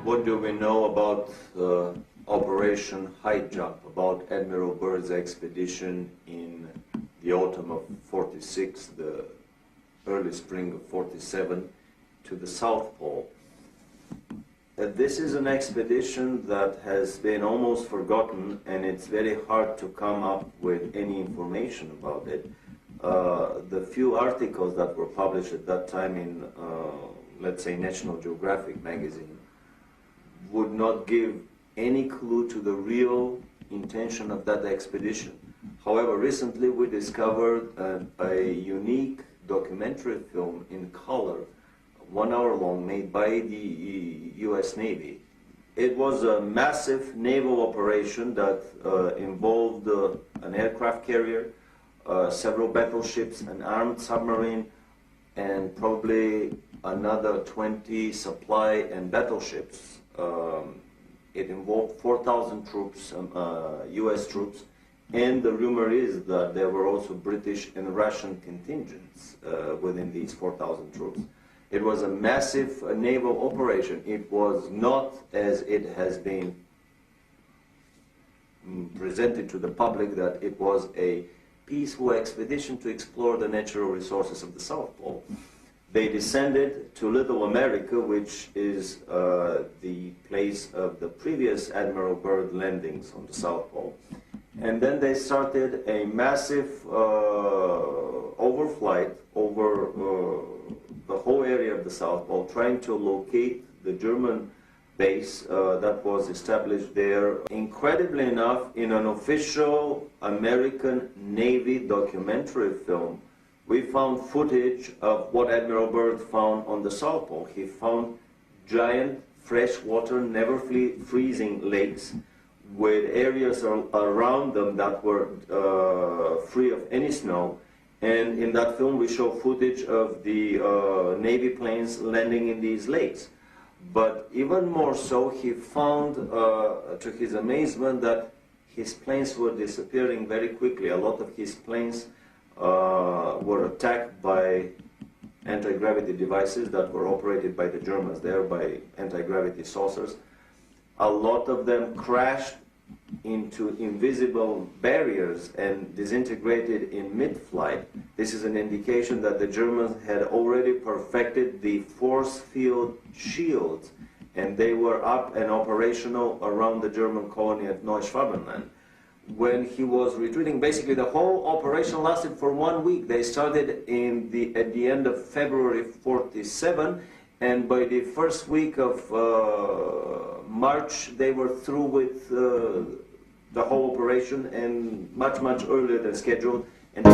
What do we know about Operation High Jump, about Admiral Byrd's expedition in the autumn of 46, the early spring of 47, to the South Pole? This is an expedition that has been almost forgotten, and it's very hard to come up with any information about it. The few articles that were published at that time in, let's say, National Geographic magazine would not give any clue to the real intention of that expedition. However, recently we discovered a unique documentary film in color, 1 hour long, made by the US Navy. It was a massive naval operation that involved an aircraft carrier, several battleships, an armed submarine, and probably another 20 supply and battleships. It involved 4,000 troops, US troops, and the rumor is that there were also British and Russian contingents within these 4,000 troops. It was a massive naval operation. It was not, as it has been presented to the public, that it was a peaceful expedition to explore the natural resources of the South Pole. They descended to Little America, which is the place of the previous Admiral Byrd landings on the South Pole. And then they started a massive overflight over the whole area of the South Pole, trying to locate the German base that was established there. Incredibly enough, in an official American Navy documentary film, we found footage of what Admiral Byrd found on the South Pole. He found giant freshwater, never freezing lakes with areas around them that were free of any snow. And in that film we show footage of the Navy planes landing in these lakes. But even more so, he found, to his amazement, that his planes were disappearing very quickly. A lot of his planes were attacked by anti-gravity devices that were operated by the Germans there, by anti-gravity saucers. A lot of them crashed into invisible barriers and disintegrated in mid-flight. This is an indication that the Germans had already perfected the force field shields, and they were up and operational around the German colony at Neuschwabenland. When he was retreating, basically the whole operation lasted for 1 week. They started at the end of February 47, and by the first week of March they were through with the whole operation, and much earlier than scheduled. And